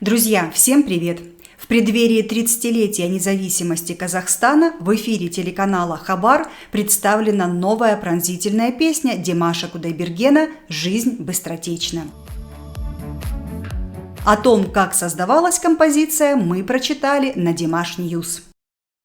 Друзья, всем привет! В преддверии 30-летия независимости Казахстана в эфире телеканала «Хабар» представлена новая пронзительная песня Димаша Кудайбергена «Жизнь быстротечна». О том, как создавалась композиция, мы прочитали на Димаш Ньюс.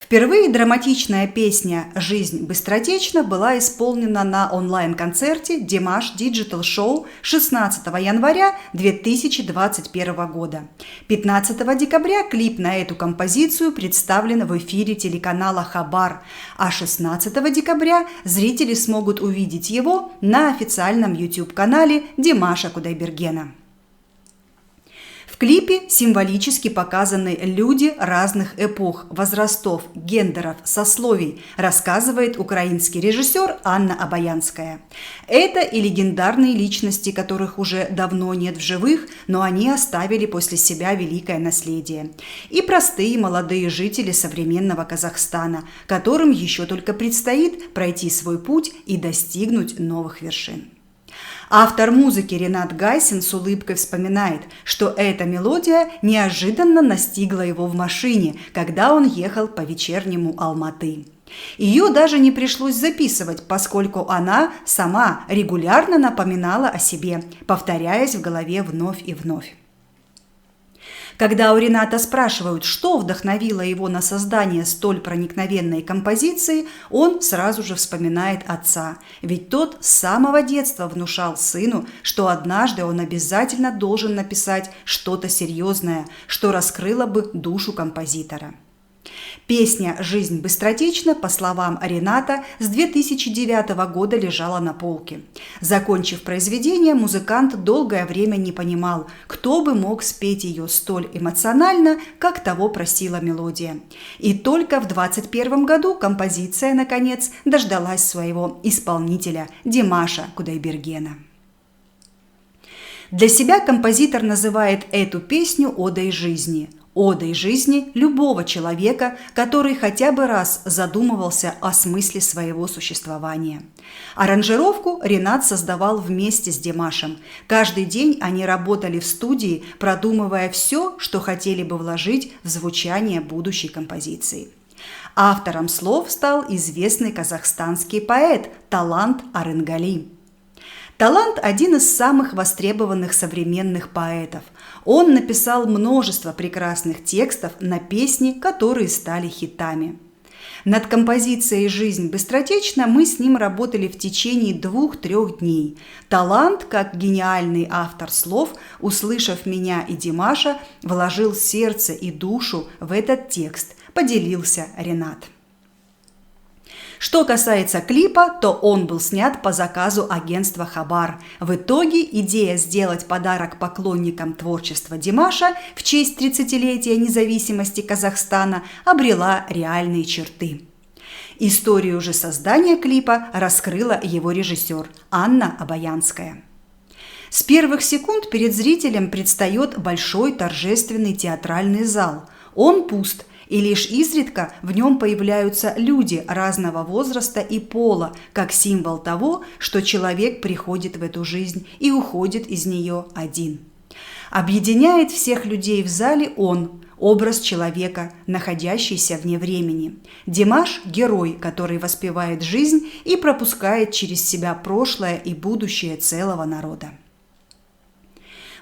Впервые драматичная песня «Жизнь быстротечна» была исполнена на онлайн-концерте Димаш Digital Show 16 января 2021 года. 15 декабря клип на эту композицию представлен в эфире телеканала «Хабар», а 16 декабря зрители смогут увидеть его на официальном YouTube-канале Димаша Кудайбергена. В клипе символически показаны люди разных эпох, возрастов, гендеров, сословий, рассказывает украинский режиссер Анна Обаянская. Это и легендарные личности, которых уже давно нет в живых, но они оставили после себя великое наследие. И простые молодые жители современного Казахстана, которым еще только предстоит пройти свой путь и достигнуть новых вершин. Автор музыки Ренат Гайсин с улыбкой вспоминает, что эта мелодия неожиданно настигла его в машине, когда он ехал по вечернему Алматы. Ее даже не пришлось записывать, поскольку она сама регулярно напоминала о себе, повторяясь в голове вновь и вновь. Когда у Рената спрашивают, что вдохновило его на создание столь проникновенной композиции, он сразу же вспоминает отца, ведь тот с самого детства внушал сыну, что однажды он обязательно должен написать что-то серьезное, что раскрыло бы душу композитора. Песня «Жизнь быстротечна», по словам Рената, с 2009 года лежала на полке. Закончив произведение, музыкант долгое время не понимал, кто бы мог спеть ее столь эмоционально, как того просила мелодия. И только в 2021 году композиция, наконец, дождалась своего исполнителя Димаша Кудайбергена. Для себя композитор называет эту песню «Одой жизни». Одой жизни любого человека, который хотя бы раз задумывался о смысле своего существования. Аранжировку Ренат создавал вместе с Димашем. Каждый день они работали в студии, продумывая все, что хотели бы вложить в звучание будущей композиции. Автором слов стал известный казахстанский поэт Талант Арынгали. Талант – один из самых востребованных современных поэтов. Он написал множество прекрасных текстов на песни, которые стали хитами. Над композицией «Жизнь быстротечна» мы с ним работали в течение 2-3 дней. Талант, как гениальный автор слов, услышав меня и Димаша, вложил сердце и душу в этот текст, поделился Ренат. Что касается клипа, то он был снят по заказу агентства «Хабар». В итоге идея сделать подарок поклонникам творчества Димаша в честь 30-летия независимости Казахстана обрела реальные черты. Историю же создания клипа раскрыла его режиссер Анна Обаянская. С первых секунд перед зрителем предстает большой торжественный театральный зал. Он пуст, и лишь изредка в нем появляются люди разного возраста и пола, как символ того, что человек приходит в эту жизнь и уходит из нее один. Объединяет всех людей в зале он, образ человека, находящийся вне времени. Димаш – герой, который воспевает жизнь и пропускает через себя прошлое и будущее целого народа.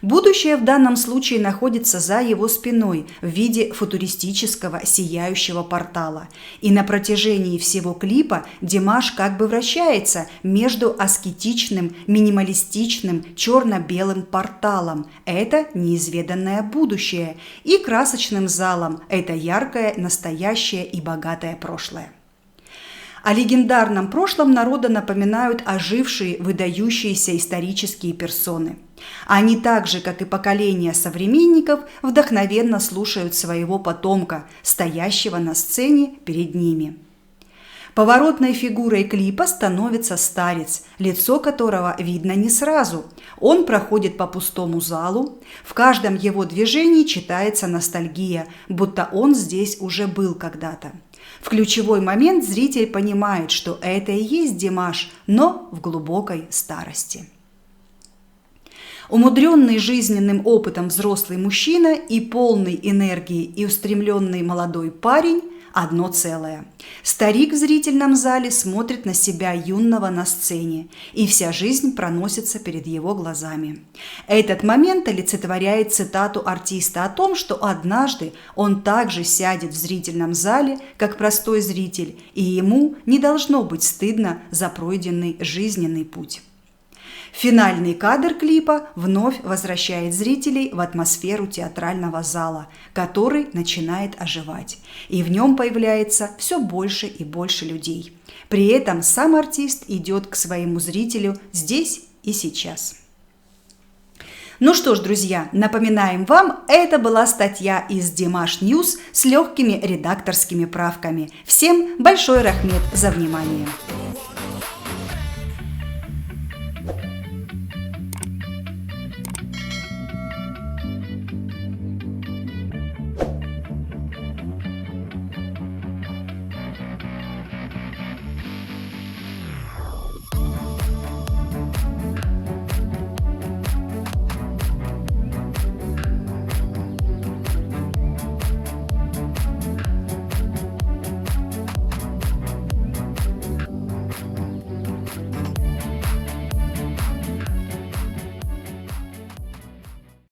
Будущее в данном случае находится за его спиной в виде футуристического сияющего портала. И на протяжении всего клипа Димаш как бы вращается между аскетичным, минималистичным, черно-белым порталом – это неизведанное будущее, и красочным залом – это яркое, настоящее и богатое прошлое. О легендарном прошлом народа напоминают ожившие, выдающиеся исторические персоны. Они так же, как и поколение современников, вдохновенно слушают своего потомка, стоящего на сцене перед ними. Поворотной фигурой клипа становится старец, лицо которого видно не сразу. Он проходит по пустому залу, в каждом его движении читается ностальгия, будто он здесь уже был когда-то. В ключевой момент зритель понимает, что это и есть Димаш, но в глубокой старости. Умудренный жизненным опытом взрослый мужчина и полный энергии и устремленный молодой парень – одно целое. Старик в зрительном зале смотрит на себя юного на сцене, и вся жизнь проносится перед его глазами. Этот момент олицетворяет цитату артиста о том, что однажды он также сядет в зрительном зале, как простой зритель, и ему не должно быть стыдно за пройденный жизненный путь. Финальный кадр клипа вновь возвращает зрителей в атмосферу театрального зала, который начинает оживать, и в нем появляется все больше и больше людей. При этом сам артист идет к своему зрителю здесь и сейчас. Ну что ж, друзья, напоминаем вам, это была статья из Dimash News с легкими редакторскими правками. Всем большой рахмет за внимание.